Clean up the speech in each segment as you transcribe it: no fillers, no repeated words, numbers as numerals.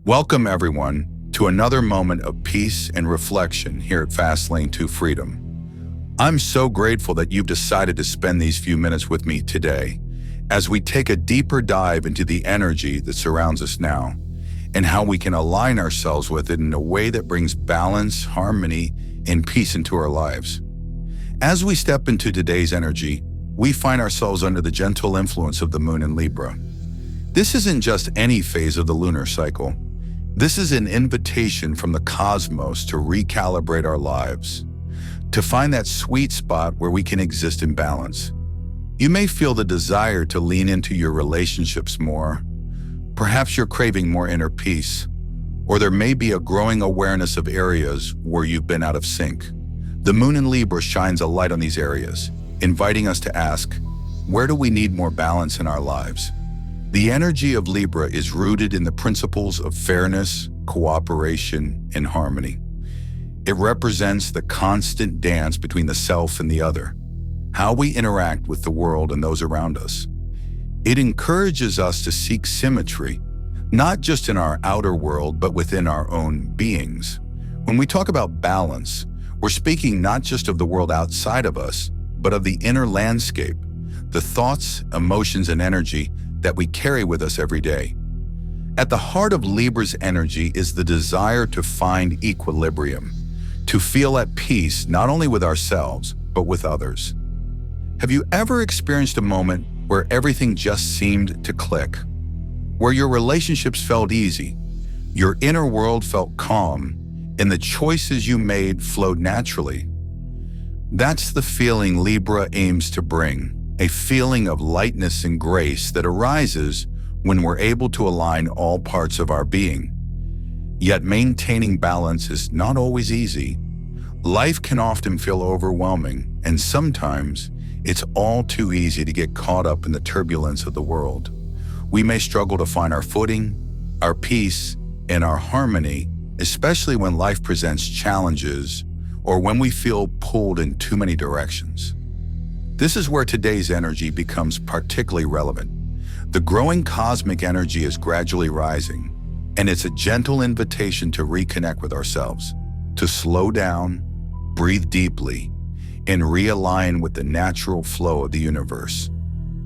Welcome, everyone, to another moment of peace and reflection here at Fastlane to Freedom. I'm so grateful that you've decided to spend these few minutes with me today as we take a deeper dive into the energy that surrounds us now and how we can align ourselves with it in a way that brings balance, harmony, and peace into our lives. As we step into today's energy, we find ourselves under the gentle influence of the moon in Libra. This isn't just any phase of the lunar cycle. This is an invitation from the cosmos to recalibrate our lives, to find that sweet spot where we can exist in balance. You may feel the desire to lean into your relationships more. Perhaps you're craving more inner peace, or there may be a growing awareness of areas where you've been out of sync. The moon in Libra shines a light on these areas, inviting us to ask, where do we need more balance in our lives? The energy of Libra is rooted in the principles of fairness, cooperation, and harmony. It represents the constant dance between the self and the other, how we interact with the world and those around us. It encourages us to seek symmetry, not just in our outer world, but within our own beings. When we talk about balance, we're speaking not just of the world outside of us, but of the inner landscape, the thoughts, emotions, and energy that we carry with us every day. At the heart of Libra's energy is the desire to find equilibrium, to feel at peace not only with ourselves, but with others. Have you ever experienced a moment where everything just seemed to click? Where your relationships felt easy, your inner world felt calm, and the choices you made flowed naturally? That's the feeling Libra aims to bring. A feeling of lightness and grace that arises when we're able to align all parts of our being. Yet maintaining balance is not always easy. Life can often feel overwhelming, and sometimes it's all too easy to get caught up in the turbulence of the world. We may struggle to find our footing, our peace, and our harmony, especially when life presents challenges or when we feel pulled in too many directions. This is where today's energy becomes particularly relevant. The growing cosmic energy is gradually rising, and it's a gentle invitation to reconnect with ourselves, to slow down, breathe deeply, and realign with the natural flow of the universe.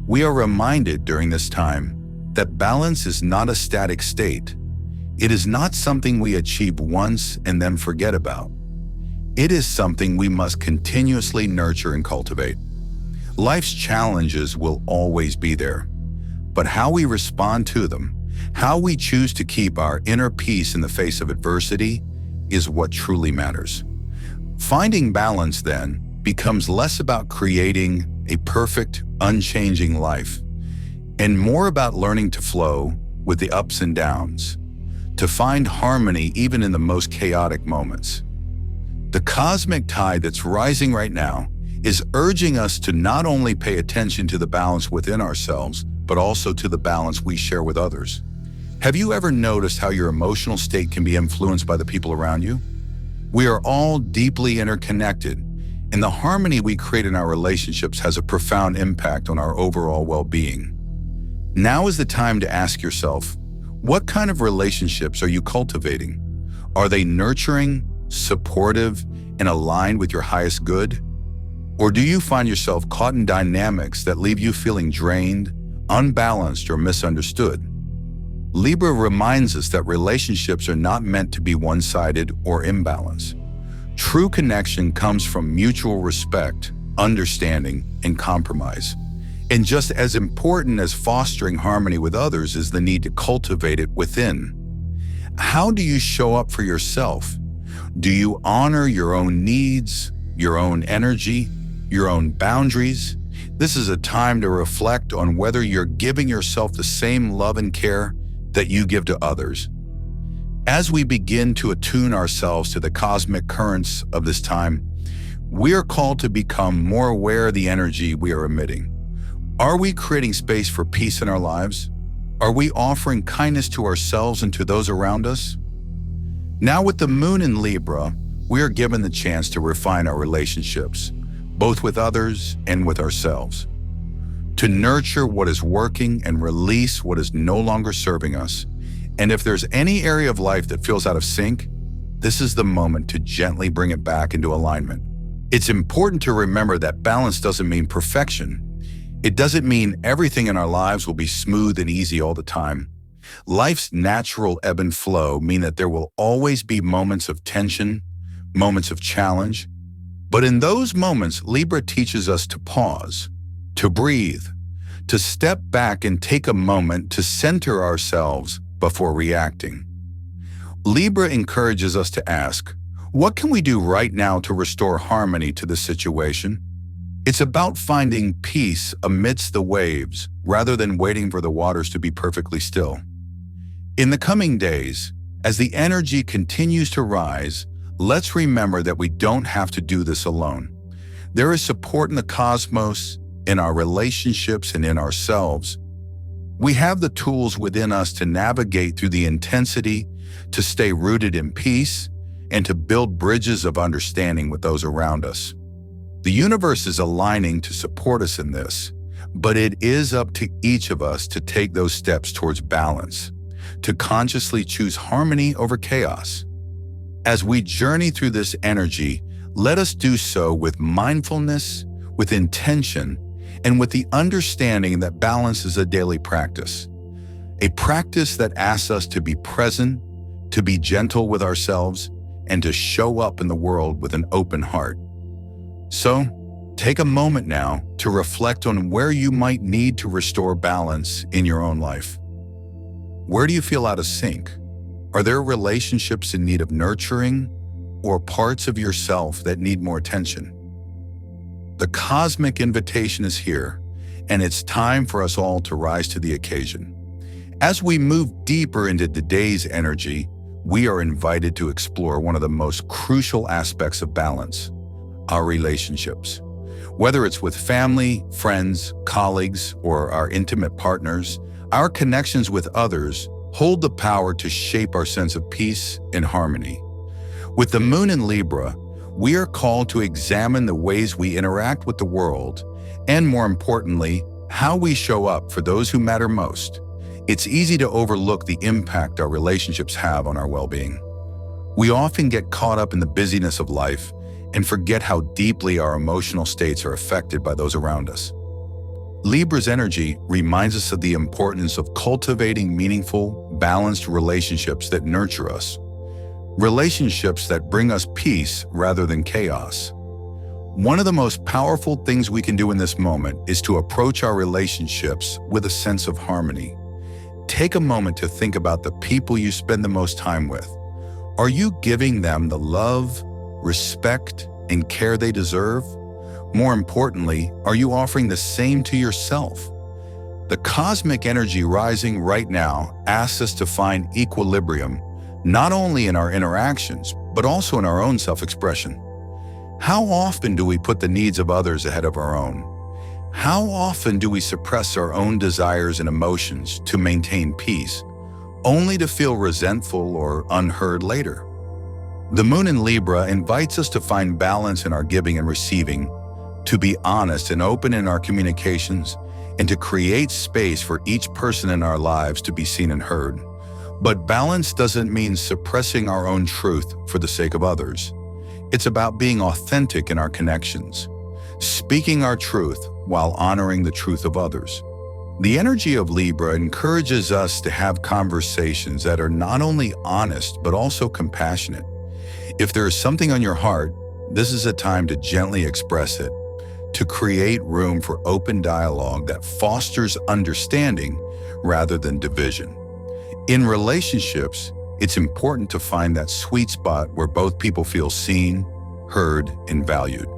We are reminded during this time that balance is not a static state. It is not something we achieve once and then forget about. It is something we must continuously nurture and cultivate. Life's challenges will always be there, but how we respond to them, how we choose to keep our inner peace in the face of adversity, is what truly matters. Finding balance, then, becomes less about creating a perfect, unchanging life, and more about learning to flow with the ups and downs, to find harmony even in the most chaotic moments. The cosmic tide that's rising right now is urging us to not only pay attention to the balance within ourselves, but also to the balance we share with others. Have you ever noticed how your emotional state can be influenced by the people around you? We are all deeply interconnected, and the harmony we create in our relationships has a profound impact on our overall well-being. Now is the time to ask yourself, what kind of relationships are you cultivating? Are they nurturing, supportive, and aligned with your highest good? Or do you find yourself caught in dynamics that leave you feeling drained, unbalanced, or misunderstood? Libra reminds us that relationships are not meant to be one-sided or imbalanced. True connection comes from mutual respect, understanding, and compromise. And just as important as fostering harmony with others is the need to cultivate it within. How do you show up for yourself? Do you honor your own needs, your own energy, your own boundaries? This is a time to reflect on whether you're giving yourself the same love and care that you give to others. As we begin to attune ourselves to the cosmic currents of this time, we are called to become more aware of the energy we are emitting. Are we creating space for peace in our lives? Are we offering kindness to ourselves and to those around us? Now, with the moon in Libra, we are given the chance to refine our relationships, both with others and with ourselves. to nurture what is working and release what is no longer serving us, And if there's any area of life that feels out of sync, this is the moment to gently bring it back into alignment. It's important to remember that balance doesn't mean perfection. It doesn't mean everything in our lives will be smooth and easy all the time. Life's natural ebb and flow mean that there will always be moments of tension, moments of challenge. But in those moments, Libra teaches us to pause, to breathe, to step back and take a moment to center ourselves before reacting. Libra encourages us to ask, what can we do right now to restore harmony to the situation? It's about finding peace amidst the waves rather than waiting for the waters to be perfectly still. In the coming days, as the energy continues to rise, let's remember that we don't have to do this alone. There is support in the cosmos, in our relationships, and in ourselves. We have the tools within us to navigate through the intensity, to stay rooted in peace, and to build bridges of understanding with those around us. The universe is aligning to support us in this, but it is up to each of us to take those steps towards balance, to consciously choose harmony over chaos. As we journey through this energy, let us do so with mindfulness, with intention, and with the understanding that balance is a daily practice. A practice that asks us to be present, to be gentle with ourselves, and to show up in the world with an open heart. So, take a moment now to reflect on where you might need to restore balance in your own life. Where do you feel out of sync? Are there relationships in need of nurturing, or parts of yourself that need more attention? The cosmic invitation is here, and it's time for us all to rise to the occasion. As we move deeper into today's energy, we are invited to explore one of the most crucial aspects of balance: our relationships. Whether it's with family, friends, colleagues, or our intimate partners, our connections with others hold the power to shape our sense of peace and harmony. With the moon in Libra, we are called to examine the ways we interact with the world, and more importantly, how we show up for those who matter most. It's easy to overlook the impact our relationships have on our well-being. We often get caught up in the busyness of life and forget how deeply our emotional states are affected by those around us. Libra's energy reminds us of the importance of cultivating meaningful, balanced relationships that nurture us. Relationships that bring us peace rather than chaos. One of the most powerful things we can do in this moment is to approach our relationships with a sense of harmony. Take a moment to think about the people you spend the most time with. Are you giving them the love, respect, and care they deserve? More importantly, are you offering the same to yourself? The cosmic energy rising right now asks us to find equilibrium, not only in our interactions, but also in our own self-expression. How often do we put the needs of others ahead of our own? How often do we suppress our own desires and emotions to maintain peace, only to feel resentful or unheard later? The moon in Libra invites us to find balance in our giving and receiving, to be honest and open in our communications, and to create space for each person in our lives to be seen and heard. But balance doesn't mean suppressing our own truth for the sake of others. It's about being authentic in our connections, speaking our truth while honoring the truth of others. The energy of Libra encourages us to have conversations that are not only honest, but also compassionate. If there is something on your heart, this is a time to gently express it, to create room for open dialogue that fosters understanding rather than division. In relationships, it's important to find that sweet spot where both people feel seen, heard, and valued.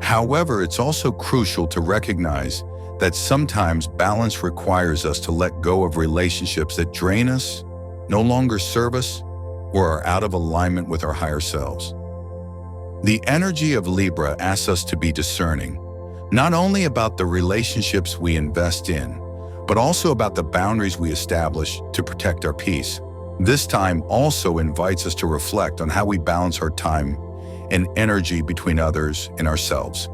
However, it's also crucial to recognize that sometimes balance requires us to let go of relationships that drain us, no longer serve us, or are out of alignment with our higher selves. The energy of Libra asks us to be discerning, not only about the relationships we invest in, but also about the boundaries we establish to protect our peace. This time also invites us to reflect on how we balance our time and energy between others and ourselves.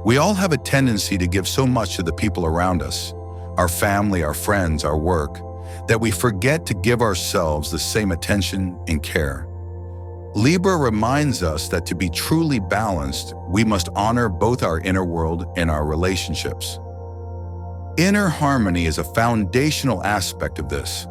We all have a tendency to give so much to the people around us, our family, our friends, our work, that we forget to give ourselves the same attention and care. Libra reminds us that to be truly balanced, we must honor both our inner world and our relationships. Inner harmony is a foundational aspect of this.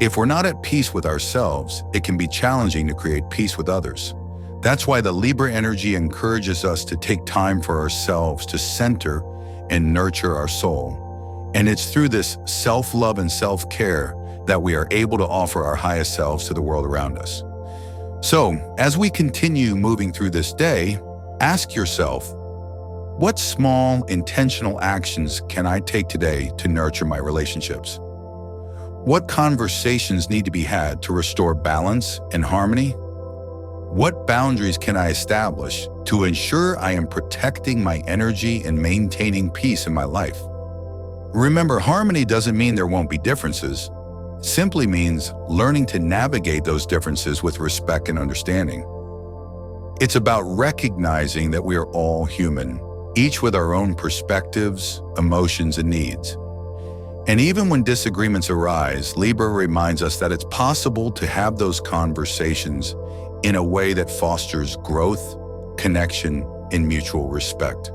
If we're not at peace with ourselves, it can be challenging to create peace with others. That's why the Libra energy encourages us to take time for ourselves to center and nurture our soul. And it's through this self-love and self-care that we are able to offer our highest selves to the world around us. So, as we continue moving through this day, ask yourself, what small, intentional actions can I take today to nurture my relationships? What conversations need to be had to restore balance and harmony? What boundaries can I establish to ensure I am protecting my energy and maintaining peace in my life? Remember, harmony doesn't mean there won't be differences. It simply means learning to navigate those differences with respect and understanding. It's about recognizing that we are all human, each with our own perspectives, emotions, and needs. And even when disagreements arise, Libra reminds us that it's possible to have those conversations in a way that fosters growth, connection, and mutual respect.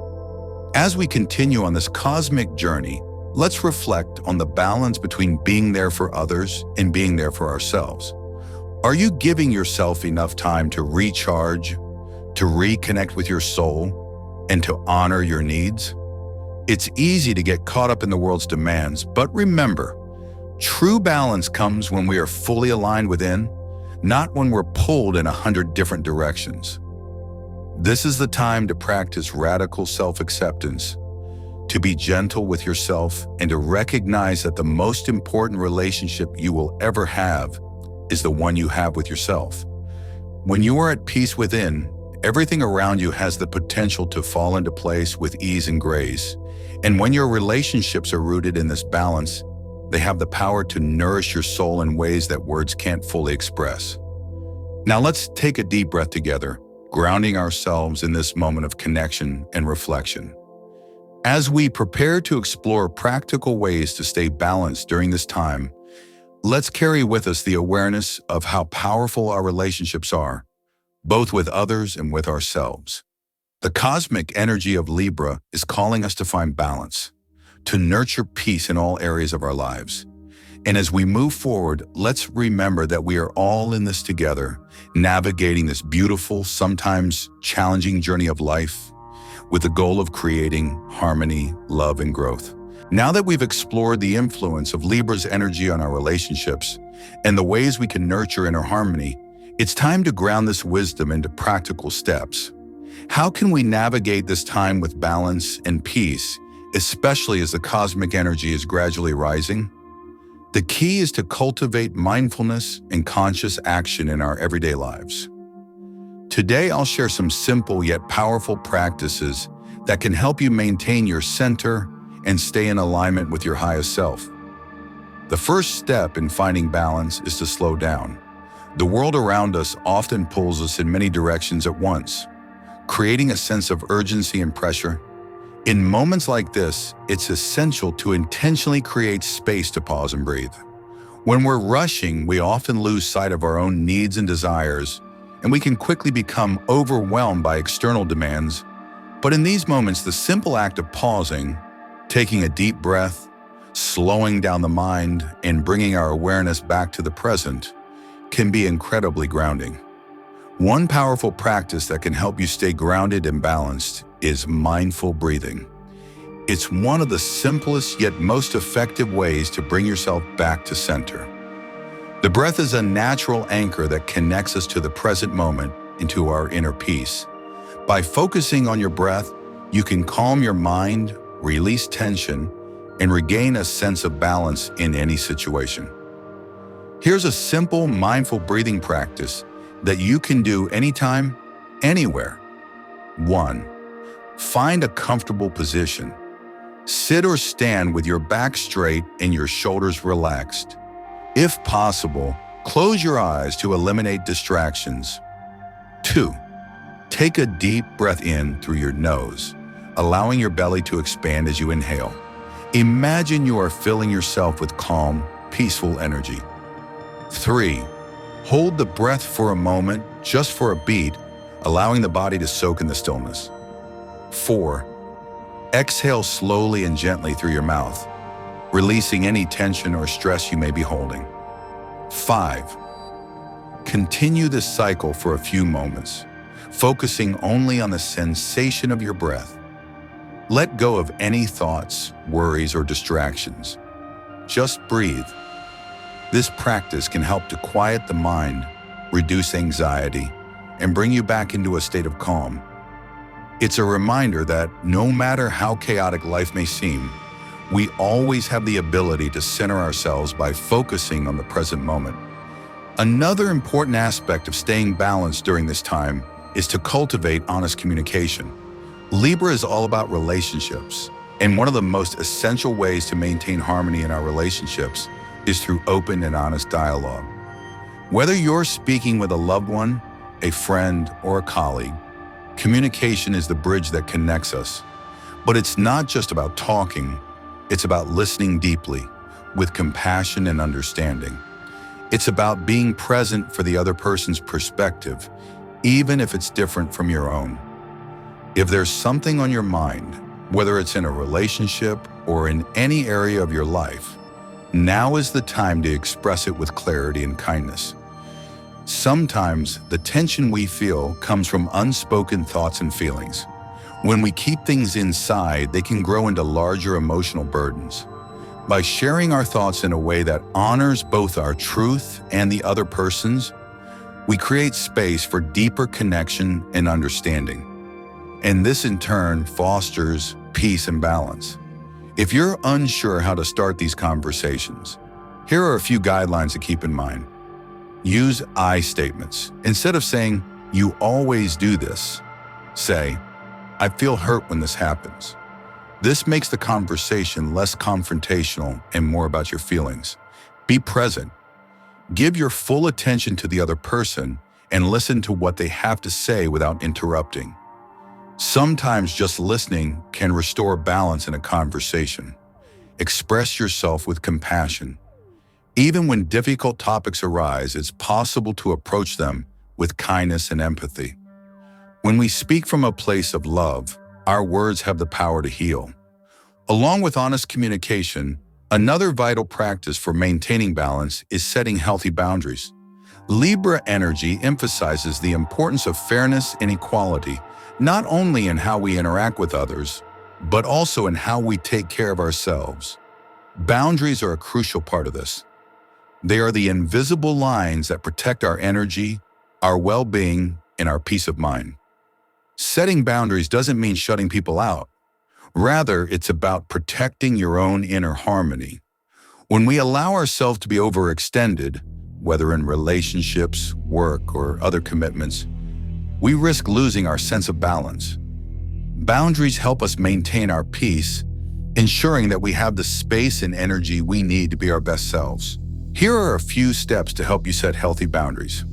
As we continue on this cosmic journey, let's reflect on the balance between being there for others and being there for ourselves. Are you giving yourself enough time to recharge, to reconnect with your soul, and to honor your needs? It's easy to get caught up in the world's demands, but remember, true balance comes when we are fully aligned within, not when we're pulled in 100 different directions. This is the time to practice radical self-acceptance, to be gentle with yourself, and to recognize that the most important relationship you will ever have is the one you have with yourself. When you are at peace within, everything around you has the potential to fall into place with ease and grace. And when your relationships are rooted in this balance, they have the power to nourish your soul in ways that words can't fully express. Now let's take a deep breath together, grounding ourselves in this moment of connection and reflection. As we prepare to explore practical ways to stay balanced during this time, let's carry with us the awareness of how powerful our relationships are, both with others and with ourselves. The cosmic energy of Libra is calling us to find balance, to nurture peace in all areas of our lives. And as we move forward, let's remember that we are all in this together, navigating this beautiful, sometimes challenging journey of life with the goal of creating harmony, love, and growth. Now that we've explored the influence of Libra's energy on our relationships and the ways we can nurture inner harmony, it's time to ground this wisdom into practical steps. How can we navigate this time with balance and peace, especially as the cosmic energy is gradually rising? The key is to cultivate mindfulness and conscious action in our everyday lives. Today, I'll share some simple yet powerful practices that can help you maintain your center and stay in alignment with your highest self. The first step in finding balance is to slow down. The world around us often pulls us in many directions at once, creating a sense of urgency and pressure. In moments like this, it's essential to intentionally create space to pause and breathe. When we're rushing, we often lose sight of our own needs and desires, and we can quickly become overwhelmed by external demands. But in these moments, the simple act of pausing, taking a deep breath, slowing down the mind, and bringing our awareness back to the present can be incredibly grounding. One powerful practice that can help you stay grounded and balanced is mindful breathing. It's one of the simplest yet most effective ways to bring yourself back to center. The breath is a natural anchor that connects us to the present moment and to our inner peace. By focusing on your breath, you can calm your mind, release tension, and regain a sense of balance in any situation. Here's a simple mindful breathing practice that you can do anytime, anywhere. 1. Find a comfortable position. Sit or stand with your back straight and your shoulders relaxed. If possible, close your eyes to eliminate distractions. 2. Take a deep breath in through your nose, allowing your belly to expand as you inhale. Imagine you are filling yourself with calm, peaceful energy. 3. Hold the breath for a moment, just for a beat, allowing the body to soak in the stillness. 4. Exhale slowly and gently through your mouth, releasing any tension or stress you may be holding. 5. Continue this cycle for a few moments, focusing only on the sensation of your breath. Let go of any thoughts, worries, or distractions. Just breathe. This practice can help to quiet the mind, reduce anxiety, and bring you back into a state of calm. It's a reminder that no matter how chaotic life may seem, we always have the ability to center ourselves by focusing on the present moment. Another important aspect of staying balanced during this time is to cultivate honest communication. Libra is all about relationships, and one of the most essential ways to maintain harmony in our relationships is through open and honest dialogue. Whether you're speaking with a loved one, a friend, or a colleague, communication is the bridge that connects us. But it's not just about talking, it's about listening deeply, with compassion and understanding. It's about being present for the other person's perspective, even if it's different from your own. If there's something on your mind, whether it's in a relationship or in any area of your life, now is the time to express it with clarity and kindness. Sometimes the tension we feel comes from unspoken thoughts and feelings. When we keep things inside, they can grow into larger emotional burdens. By sharing our thoughts in a way that honors both our truth and the other person's, we create space for deeper connection and understanding. And this in turn fosters peace and balance. If you're unsure how to start these conversations, here are a few guidelines to keep in mind. Use I statements. Instead of saying, "You always do this," say, "I feel hurt when this happens." This makes the conversation less confrontational and more about your feelings. Be present. Give your full attention to the other person and listen to what they have to say without interrupting. Sometimes just listening can restore balance in a conversation. Express yourself with compassion. Even when difficult topics arise, it's possible to approach them with kindness and empathy. When we speak from a place of love, our words have the power to heal. Along with honest communication, another vital practice for maintaining balance is setting healthy boundaries. Libra energy emphasizes the importance of fairness and equality, not only in how we interact with others, but also in how we take care of ourselves. Boundaries are a crucial part of this. They are the invisible lines that protect our energy, our well-being, and our peace of mind. Setting boundaries doesn't mean shutting people out. Rather, it's about protecting your own inner harmony. When we allow ourselves to be overextended, whether in relationships, work, or other commitments, we risk losing our sense of balance. Boundaries help us maintain our peace, ensuring that we have the space and energy we need to be our best selves. Here are a few steps to help you set healthy boundaries.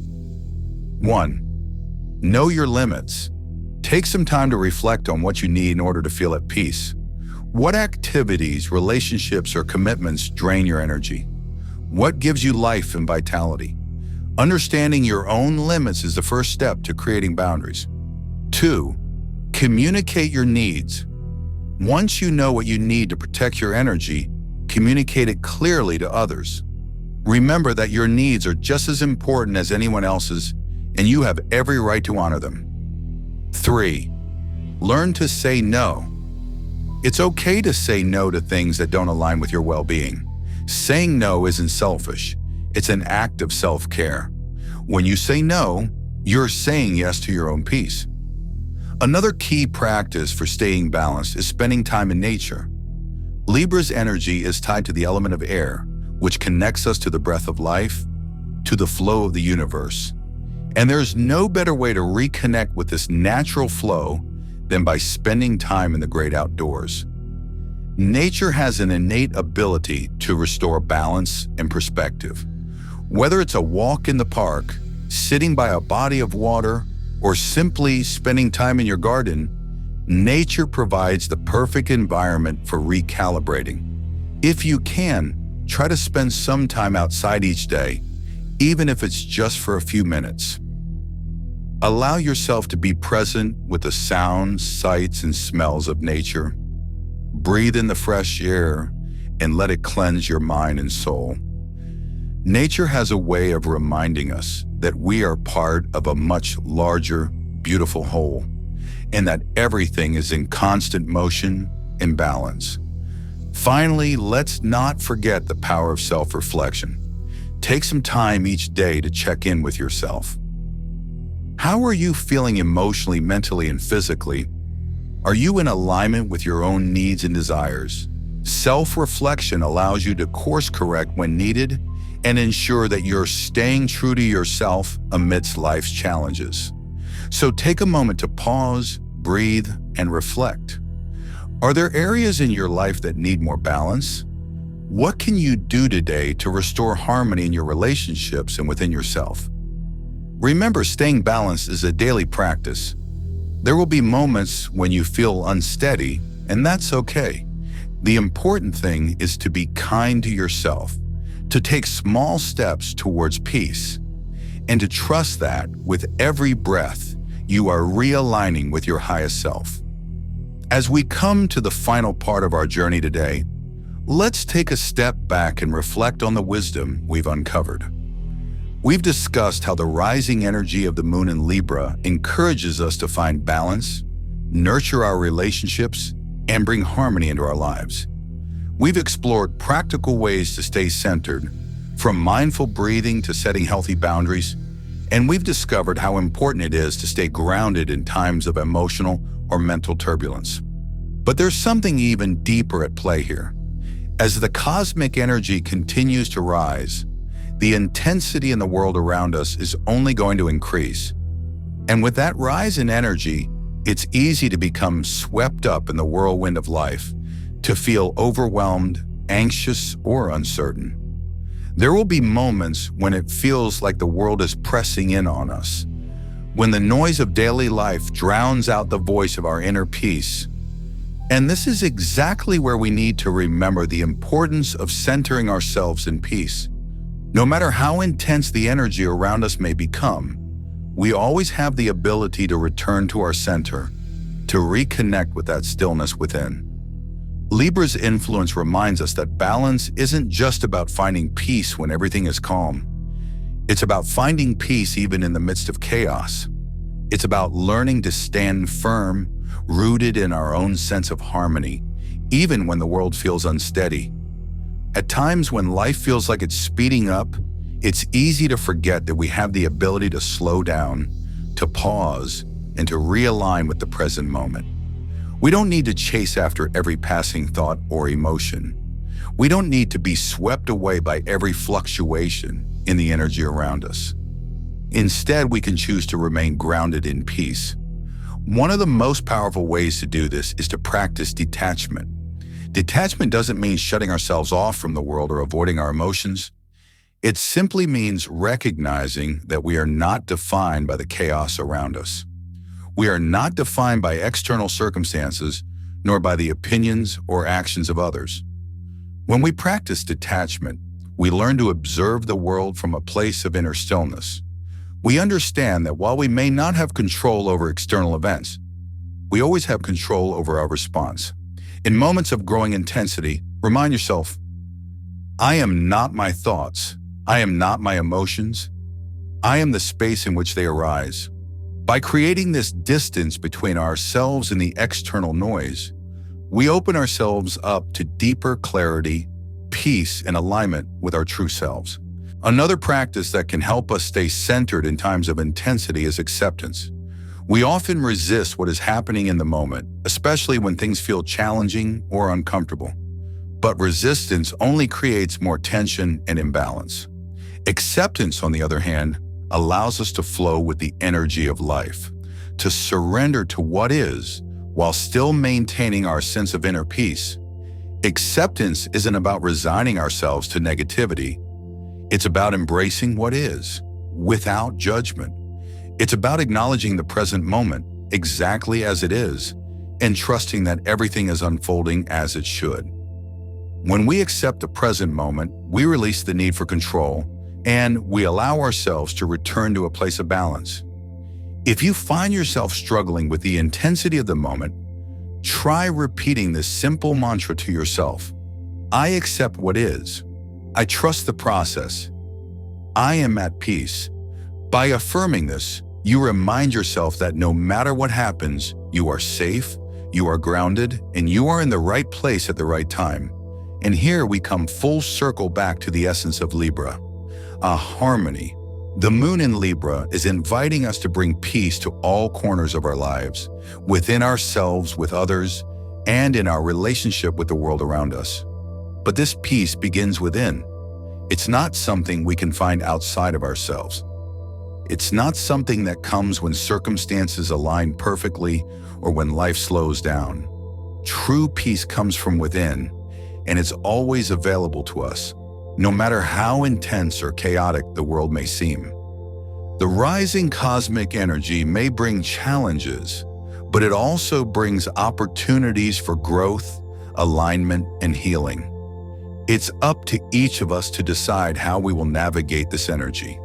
1. Know your limits. Take some time to reflect on what you need in order to feel at peace. What activities, relationships, or commitments drain your energy? What gives you life and vitality? Understanding your own limits is the first step to creating boundaries. 2. Communicate your needs. Once you know what you need to protect your energy, communicate it clearly to others. Remember that your needs are just as important as anyone else's, and you have every right to honor them. 3. Learn to say no. It's okay to say no to things that don't align with your well-being. Saying no isn't selfish. It's an act of self-care. When you say no, you're saying yes to your own peace. Another key practice for staying balanced is spending time in nature. Libra's energy is tied to the element of air, which connects us to the breath of life, to the flow of the universe. And there's no better way to reconnect with this natural flow than by spending time in the great outdoors. Nature has an innate ability to restore balance and perspective. Whether it's a walk in the park, sitting by a body of water, or simply spending time in your garden, nature provides the perfect environment for recalibrating. If you can, try to spend some time outside each day, even if it's just for a few minutes. Allow yourself to be present with the sounds, sights, and smells of nature. Breathe in the fresh air and let it cleanse your mind and soul. Nature has a way of reminding us that we are part of a much larger, beautiful whole, and that everything is in constant motion and balance. Finally, let's not forget the power of self-reflection. Take some time each day to check in with yourself. How are you feeling emotionally, mentally, and physically? Are you in alignment with your own needs and desires? Self-reflection allows you to course correct when needed and ensure that you're staying true to yourself amidst life's challenges. So take a moment to pause, breathe, and reflect. Are there areas in your life that need more balance? What can you do today to restore harmony in your relationships and within yourself? Remember, staying balanced is a daily practice. There will be moments when you feel unsteady, and that's okay. The important thing is to be kind to yourself, to take small steps towards peace, and to trust that with every breath, you are realigning with your highest self. As we come to the final part of our journey today, let's take a step back and reflect on the wisdom we've uncovered. We've discussed how the rising energy of the moon in Libra encourages us to find balance, nurture our relationships, and bring harmony into our lives. We've explored practical ways to stay centered, from mindful breathing to setting healthy boundaries, and we've discovered how important it is to stay grounded in times of emotional or mental turbulence. But there's something even deeper at play here. As the cosmic energy continues to rise, the intensity in the world around us is only going to increase. And with that rise in energy, it's easy to become swept up in the whirlwind of life, to feel overwhelmed, anxious, or uncertain. There will be moments when it feels like the world is pressing in on us, when the noise of daily life drowns out the voice of our inner peace. And this is exactly where we need to remember the importance of centering ourselves in peace. No matter how intense the energy around us may become, we always have the ability to return to our center, to reconnect with that stillness within. Libra's influence reminds us that balance isn't just about finding peace when everything is calm. It's about finding peace even in the midst of chaos. It's about learning to stand firm, rooted in our own sense of harmony, even when the world feels unsteady. At times when life feels like it's speeding up, it's easy to forget that we have the ability to slow down, to pause, and to realign with the present moment. We don't need to chase after every passing thought or emotion. We don't need to be swept away by every fluctuation in the energy around us. Instead, we can choose to remain grounded in peace. One of the most powerful ways to do this is to practice detachment. Detachment doesn't mean shutting ourselves off from the world or avoiding our emotions. It simply means recognizing that we are not defined by the chaos around us. We are not defined by external circumstances, nor by the opinions or actions of others. When we practice detachment, we learn to observe the world from a place of inner stillness. We understand that while we may not have control over external events, we always have control over our response. In moments of growing intensity, remind yourself, I am not my thoughts. I am not my emotions. I am the space in which they arise. By creating this distance between ourselves and the external noise, we open ourselves up to deeper clarity, peace, and alignment with our true selves. Another practice that can help us stay centered in times of intensity is acceptance. We often resist what is happening in the moment, especially when things feel challenging or uncomfortable. But resistance only creates more tension and imbalance. Acceptance, on the other hand, allows us to flow with the energy of life, to surrender to what is while still maintaining our sense of inner peace. Acceptance isn't about resigning ourselves to negativity. It's about embracing what is, without judgment. It's about acknowledging the present moment exactly as it is and trusting that everything is unfolding as it should. When we accept the present moment, we release the need for control, and we allow ourselves to return to a place of balance. If you find yourself struggling with the intensity of the moment, try repeating this simple mantra to yourself. I accept what is. I trust the process. I am at peace. By affirming this, you remind yourself that no matter what happens, you are safe, you are grounded, and you are in the right place at the right time. And here we come full circle back to the essence of Libra, a harmony. The moon in Libra is inviting us to bring peace to all corners of our lives, within ourselves, with others, and in our relationship with the world around us. But this peace begins within. It's not something we can find outside of ourselves. It's not something that comes when circumstances align perfectly or when life slows down. True peace comes from within, and it's always available to us, no matter how intense or chaotic the world may seem. The rising cosmic energy may bring challenges, but it also brings opportunities for growth, alignment, and healing. It's up to each of us to decide how we will navigate this energy.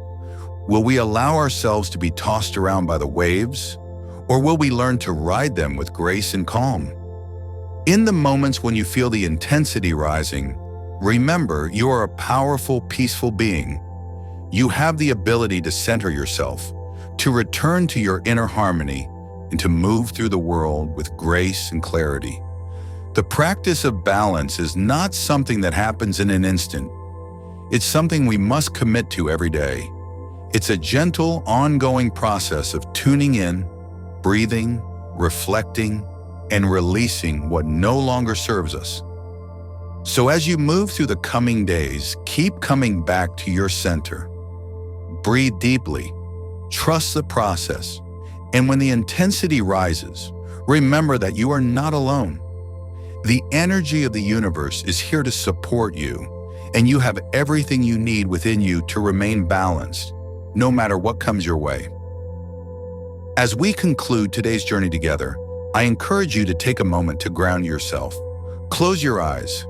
Will we allow ourselves to be tossed around by the waves, or will we learn to ride them with grace and calm? In the moments when you feel the intensity rising, remember you are a powerful, peaceful being. You have the ability to center yourself, to return to your inner harmony, and to move through the world with grace and clarity. The practice of balance is not something that happens in an instant. It's something we must commit to every day. It's a gentle, ongoing process of tuning in, breathing, reflecting, and releasing what no longer serves us. So as you move through the coming days, keep coming back to your center. Breathe deeply, trust the process, and when the intensity rises, remember that you are not alone. The energy of the universe is here to support you, and you have everything you need within you to remain balanced, no matter what comes your way. As we conclude today's journey together, I encourage you to take a moment to ground yourself. Close your eyes.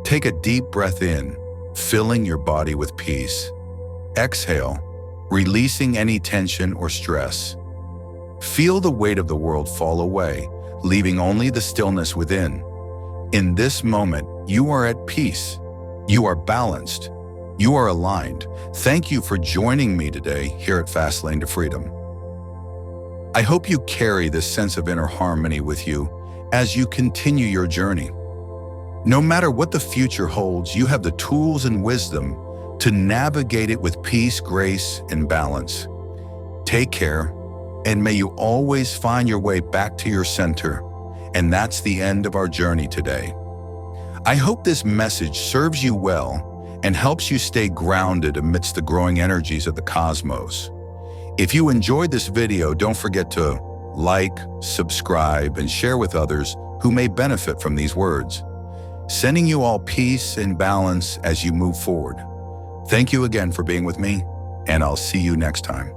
Take a deep breath in, filling your body with peace. Exhale, releasing any tension or stress. Feel the weight of the world fall away, leaving only the stillness within. In this moment, you are at peace. You are balanced. You are aligned. Thank you for joining me today here at Fast Lane to Freedom. I hope you carry this sense of inner harmony with you as you continue your journey. No matter what the future holds, you have the tools and wisdom to navigate it with peace, grace, and balance. Take care, and may you always find your way back to your center. And that's the end of our journey today. I hope this message serves you well and helps you stay grounded amidst the growing energies of the cosmos. If you enjoyed this video, don't forget to like, subscribe, and share with others who may benefit from these words. Sending you all peace and balance as you move forward. Thank you again for being with me, and I'll see you next time.